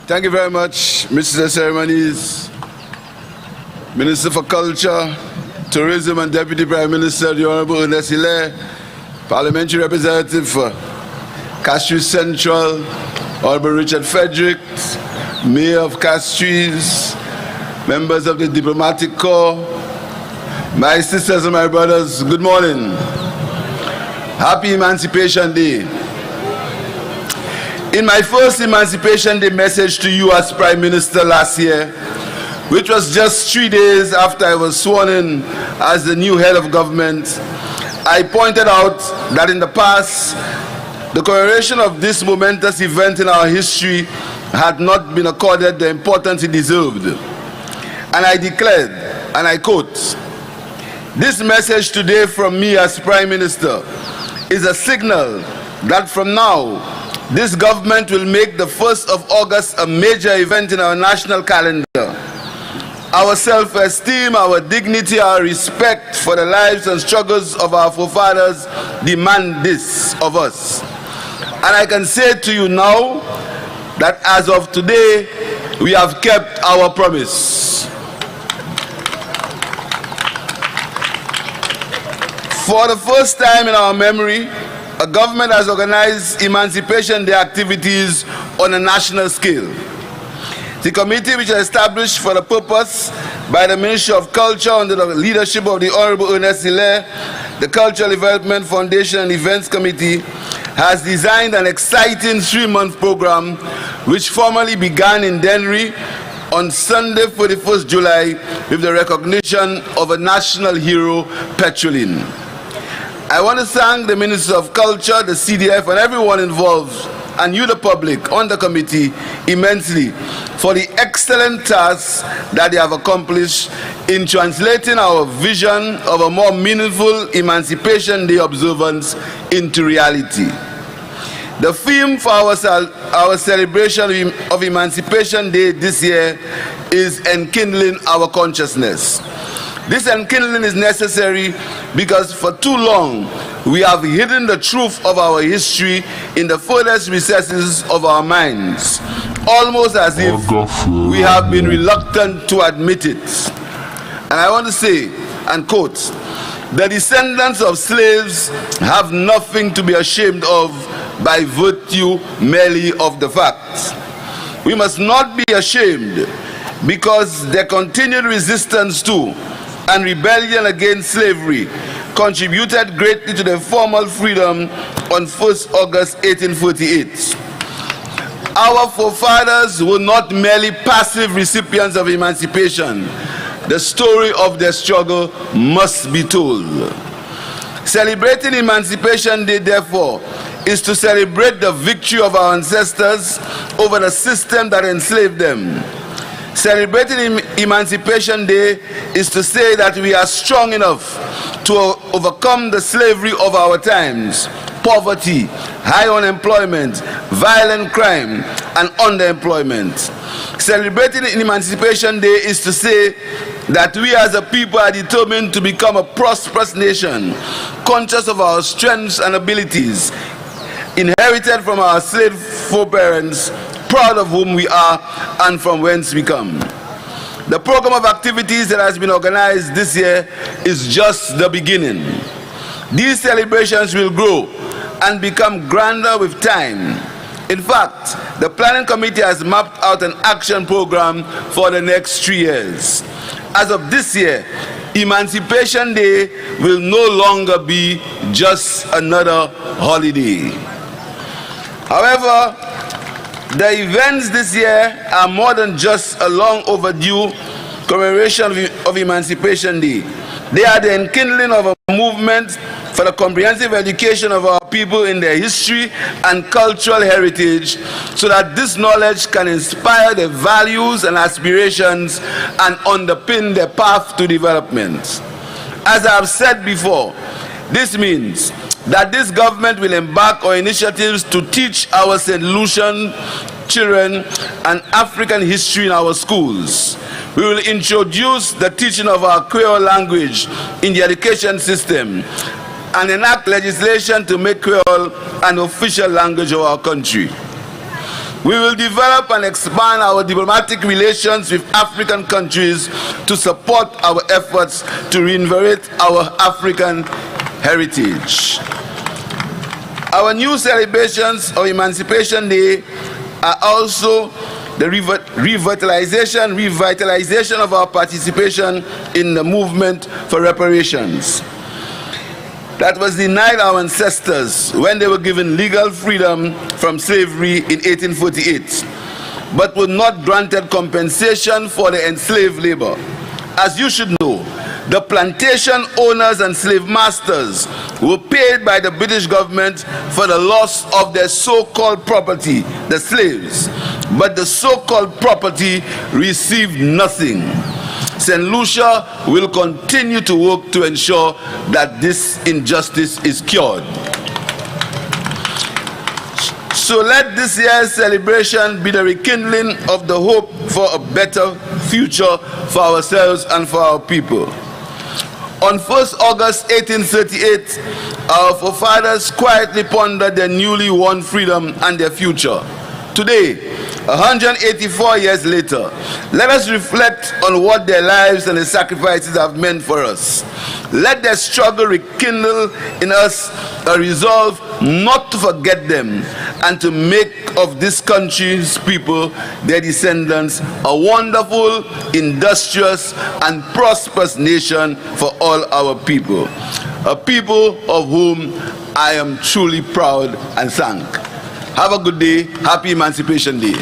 Thank you very much, Mr. Ceremonies, Minister for Culture, Tourism and Deputy Prime Minister, the Honorable Ernest Hilaire, Parliamentary Representative for Castries Central, Honorable Richard Frederick, Mayor of Castries, members of the Diplomatic Corps, my sisters and my brothers, good morning. Happy Emancipation Day. In my first Emancipation Day message to you as Prime Minister last year, which was just 3 days after I was sworn in as the new head of government, I pointed out that in the past, the commemoration of this momentous event in our history had not been accorded the importance it deserved. And I declared, and I quote, "This message today from me as Prime Minister is a signal that from now, this government will make the 1st of August a major event in our national calendar. Our self-esteem, our dignity, our respect for the lives and struggles of our forefathers demand this of us. And I can say to you now that as of today, we have kept our promise." For the first time in our memory, a government has organized Emancipation Day activities on a national scale. The committee, which was established for the purpose by the Ministry of Culture under the leadership of the Honorable Ernest Hilaire, the Cultural Development Foundation and Events Committee, has designed an exciting 3-month program which formally began in Dennery on Sunday, 31st July, with the recognition of a national hero, Petrolin. I want to thank the Minister of Culture, the CDF, and everyone involved, and you, the public, on the committee, immensely for the excellent task that they have accomplished in translating our vision of a more meaningful Emancipation Day observance into reality. The theme for our celebration of Emancipation Day this year is enkindling our consciousness. This enkindling is necessary because for too long we have hidden the truth of our history in the furthest recesses of our minds, almost as if we have been reluctant to admit it. And I want to say, and quote, "The descendants of slaves have nothing to be ashamed of by virtue merely of the facts. We must not be ashamed because their continued resistance to and rebellion against slavery contributed greatly to their formal freedom on 1st August 1848. Our forefathers were not merely passive recipients of emancipation. The story of their struggle must be told. Celebrating Emancipation Day, therefore, is to celebrate the victory of our ancestors over the system that enslaved them. Celebrating Emancipation Day is to say that we are strong enough to overcome the slavery of our times, poverty, high unemployment, violent crime, and underemployment. Celebrating Emancipation Day is to say that we as a people are determined to become a prosperous nation, conscious of our strengths and abilities, inherited from our slave foreparents, proud of whom we are and from whence we come. The program of activities that has been organized this year is just the beginning. These celebrations will grow and become grander with time. In fact, the planning committee has mapped out an action program for the next 3 years. As of this year, Emancipation Day will no longer be just another holiday. However, the events this year are more than just a long overdue commemoration of Emancipation Day. They are the enkindling of a movement for the comprehensive education of our people in their history and cultural heritage, so that this knowledge can inspire their values and aspirations and underpin their path to development. As I have said before, this means that this government will embark on initiatives to teach our St. Lucian children and African history in our schools. We will introduce the teaching of our Creole language in the education system and enact legislation to make Creole an official language of our country. We will develop and expand our diplomatic relations with African countries to support our efforts to reinvigorate our African heritage. Our new celebrations of Emancipation Day are also the revitalization of our participation in the movement for reparations that was denied our ancestors when they were given legal freedom from slavery in 1848, but were not granted compensation for the enslaved labor. As you should know, the plantation owners and slave masters were paid by the British government for the loss of their so-called property, the slaves, but the so-called property received nothing. St. Lucia will continue to work to ensure that this injustice is cured. So let this year's celebration be the rekindling of the hope for a better future for ourselves and for our people. On 1st August 1838, our forefathers quietly pondered their newly won freedom and their future. Today, 184 years later, let us reflect on what their lives and their sacrifices have meant for us. Let their struggle rekindle in us a resolve not to forget them and to make of this country's people, their descendants, a wonderful, industrious, and prosperous nation for all our people. A people of whom I am truly proud and thank. Have a good day. Happy Emancipation Day.